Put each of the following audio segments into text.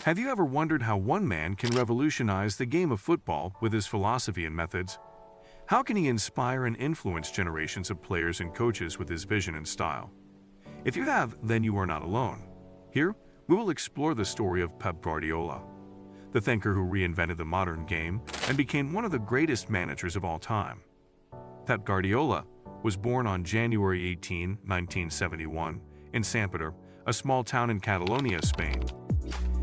Have you ever wondered how one man can revolutionize the game of football with his philosophy and methods? How can he inspire and influence generations of players and coaches with his vision and style? If you have, then you are not alone. Here, we will explore the story of Pep Guardiola, the thinker who reinvented the modern game and became one of the greatest managers of all time. Pep Guardiola was born on January 18, 1971, in Santpedor, a small town in Catalonia, Spain.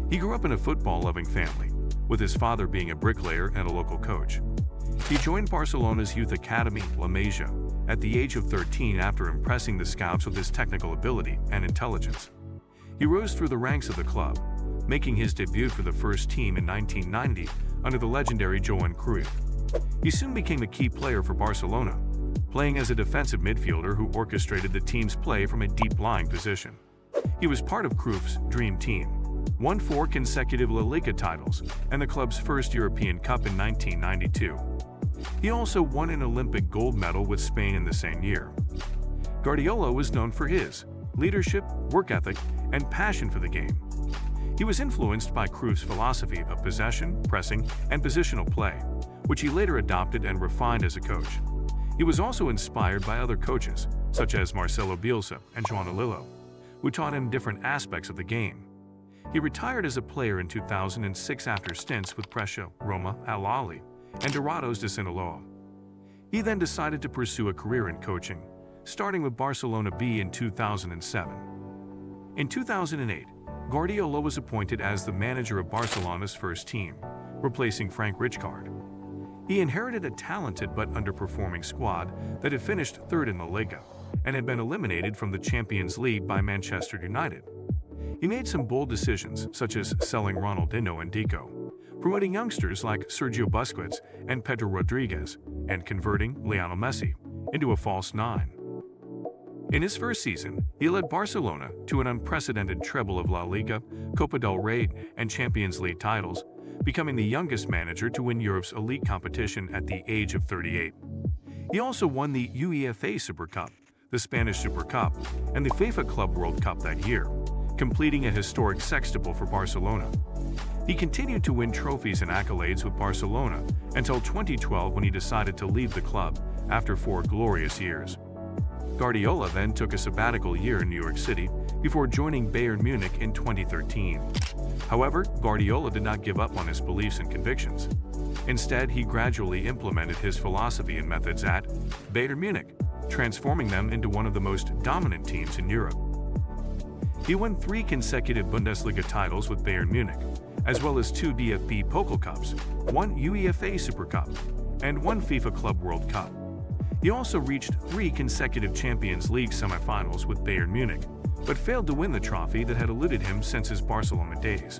He grew up in a football-loving family, with his father being a bricklayer and a local coach. He joined Barcelona's youth academy, La Masia, at the age of 13 after impressing the scouts with his technical ability and intelligence. He rose through the ranks of the club, making his debut for the first team in 1990 under the legendary Johan Cruyff. He soon became a key player for Barcelona, playing as a defensive midfielder who orchestrated the team's play from a deep-lying position. He was part of Cruyff's dream team, won 4 consecutive La Liga titles and the club's first European Cup in 1992. He also won an Olympic gold medal with Spain in the same year. Guardiola was known for his leadership, work ethic, and passion for the game. He was influenced by Cruyff's philosophy of possession, pressing, and positional play, which he later adopted and refined as a coach. He was also inspired by other coaches, such as Marcelo Bielsa and Joan Alillo, who taught him different aspects of the game. He retired as a player in 2006 after stints with Brescia, Roma, Al Ahly, and Dorados de Sinaloa. He then decided to pursue a career in coaching, starting with Barcelona B in 2007. In 2008, Guardiola was appointed as the manager of Barcelona's first team, replacing Frank Rijkaard. He inherited a talented but underperforming squad that had finished third in the Liga and had been eliminated from the Champions League by Manchester United. He made some bold decisions, such as selling Ronaldinho and Deco, promoting youngsters like Sergio Busquets and Pedro Rodriguez, and converting Lionel Messi into a false nine. In his first season, he led Barcelona to an unprecedented treble of La Liga, Copa del Rey, and Champions League titles, becoming the youngest manager to win Europe's elite competition at the age of 38. He also won the UEFA Super Cup, the Spanish Super Cup, and the FIFA Club World Cup that year, completing a historic sextuple for Barcelona. He continued to win trophies and accolades with Barcelona until 2012 when he decided to leave the club after 4 glorious years. Guardiola then took a sabbatical year in New York City before joining Bayern Munich in 2013. However, Guardiola did not give up on his beliefs and convictions. Instead, he gradually implemented his philosophy and methods at Bayern Munich, transforming them into one of the most dominant teams in Europe. He won 3 consecutive Bundesliga titles with Bayern Munich, as well as 2 DFB Pokal Cups, 1 UEFA Super Cup, and 1 FIFA Club World Cup. He also reached 3 consecutive Champions League semifinals with Bayern Munich, but failed to win the trophy that had eluded him since his Barcelona days.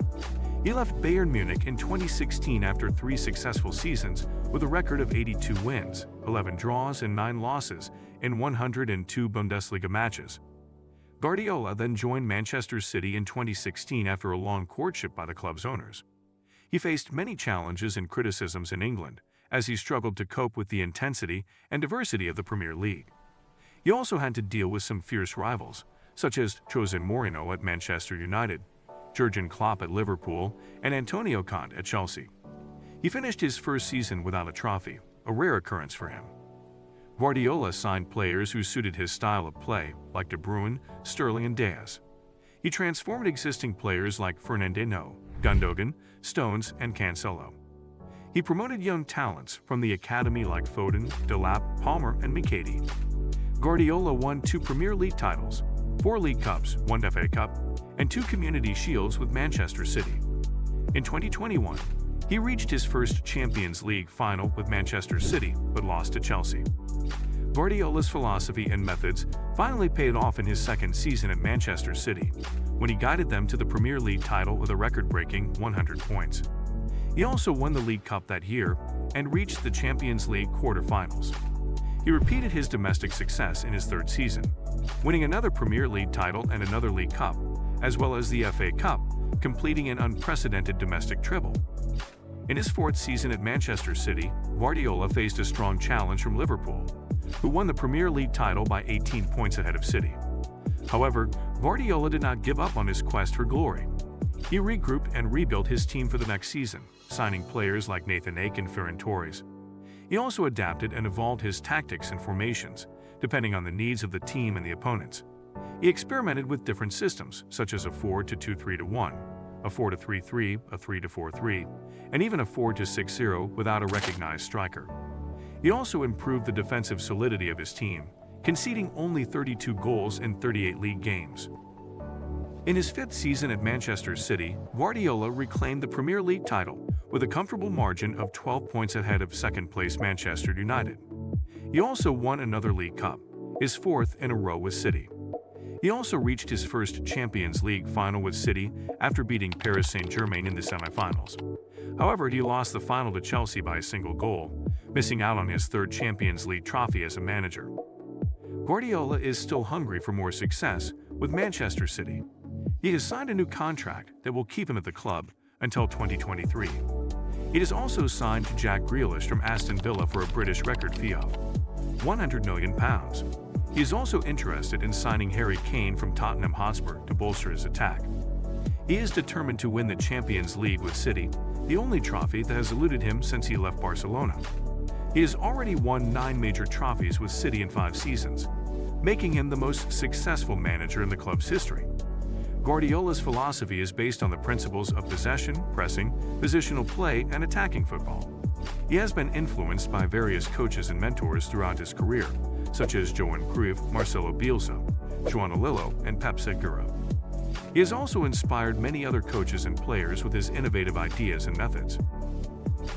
He left Bayern Munich in 2016 after 3 successful seasons with a record of 82 wins, 11 draws, and 9 losses in 102 Bundesliga matches. Guardiola then joined Manchester City in 2016 after a long courtship by the club's owners. He faced many challenges and criticisms in England as he struggled to cope with the intensity and diversity of the Premier League. He also had to deal with some fierce rivals, such as Jose Mourinho at Manchester United, Jurgen Klopp at Liverpool, and Antonio Conte at Chelsea. He finished his first season without a trophy, a rare occurrence for him. Guardiola signed players who suited his style of play, like De Bruyne, Sterling, and Diaz. He transformed existing players like Fernandinho, Gundogan, Stones, and Cancelo. He promoted young talents from the academy like Foden, Delap, Palmer, and Mikati. Guardiola won 2 Premier League titles, 4 League Cups, 1 FA Cup, and 2 Community Shields with Manchester City. In 2021, he reached his first Champions League final with Manchester City, but lost to Chelsea. Guardiola's philosophy and methods finally paid off in his second season at Manchester City, when he guided them to the Premier League title with a record-breaking 100 points. He also won the League Cup that year and reached the Champions League quarter-finals. He repeated his domestic success in his third season, winning another Premier League title and another League Cup, as well as the FA Cup, completing an unprecedented domestic treble. In his fourth season at Manchester City, Guardiola faced a strong challenge from Liverpool, who won the Premier League title by 18 points ahead of City. However, Guardiola did not give up on his quest for glory. He regrouped and rebuilt his team for the next season, signing players like Nathan Ake and Ferran Torres. He also adapted and evolved his tactics and formations, depending on the needs of the team and the opponents. He experimented with different systems, such as a 4-2-3-1, a 4-3-3, a 3-4-3, and even a 4-6-0 without a recognized striker. He also improved the defensive solidity of his team, conceding only 32 goals in 38 league games. In his fifth season at Manchester City, Guardiola reclaimed the Premier League title with a comfortable margin of 12 points ahead of second-place Manchester United. He also won another League Cup, his fourth in a row with City. He also reached his first Champions League final with City after beating Paris Saint-Germain in the semi-finals. However, he lost the final to Chelsea by a single goal, missing out on his third Champions League trophy as a manager. Guardiola is still hungry for more success with Manchester City. He has signed a new contract that will keep him at the club until 2023. He has also signed Jack Grealish from Aston Villa for a British record fee of £100 million. He is also interested in signing Harry Kane from Tottenham Hotspur to bolster his attack. He is determined to win the Champions League with City, the only trophy that has eluded him since he left Barcelona. He has already won 9 major trophies with City in 5 seasons, making him the most successful manager in the club's history. Guardiola's philosophy is based on the principles of possession, pressing, positional play, and attacking football. He has been influenced by various coaches and mentors throughout his career, such as Johan Cruyff, Marcelo Bielsa, João Lillo, and Pep Guardiola. He has also inspired many other coaches and players with his innovative ideas and methods.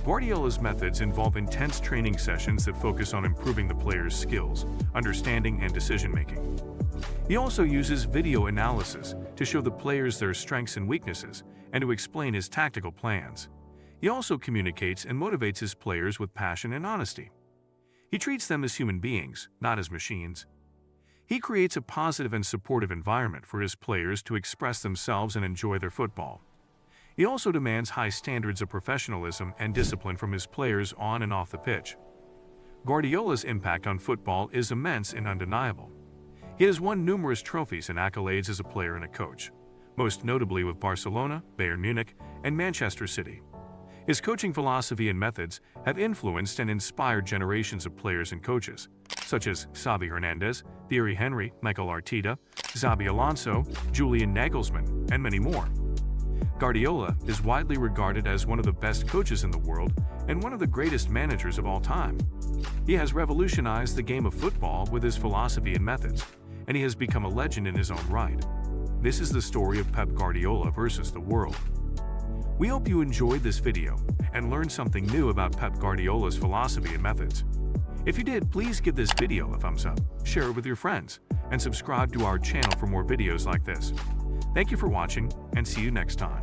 Guardiola's methods involve intense training sessions that focus on improving the player's skills, understanding, and decision-making. He also uses video analysis to show the players their strengths and weaknesses and to explain his tactical plans. He also communicates and motivates his players with passion and honesty. He treats them as human beings, not as machines. He creates a positive and supportive environment for his players to express themselves and enjoy their football. He also demands high standards of professionalism and discipline from his players on and off the pitch. Guardiola's impact on football is immense and undeniable. He has won numerous trophies and accolades as a player and a coach, most notably with Barcelona, Bayern Munich, and Manchester City. His coaching philosophy and methods have influenced and inspired generations of players and coaches, such as Xavi Hernandez, Thierry Henry, Mikel Arteta, Xabi Alonso, Julian Nagelsmann, and many more. Guardiola is widely regarded as one of the best coaches in the world and one of the greatest managers of all time. He has revolutionized the game of football with his philosophy and methods, and he has become a legend in his own right. This is the story of Pep Guardiola versus the world. We hope you enjoyed this video and learned something new about Pep Guardiola's philosophy and methods. If you did, please give this video a thumbs up, share it with your friends, and subscribe to our channel for more videos like this. Thank you for watching, and see you next time.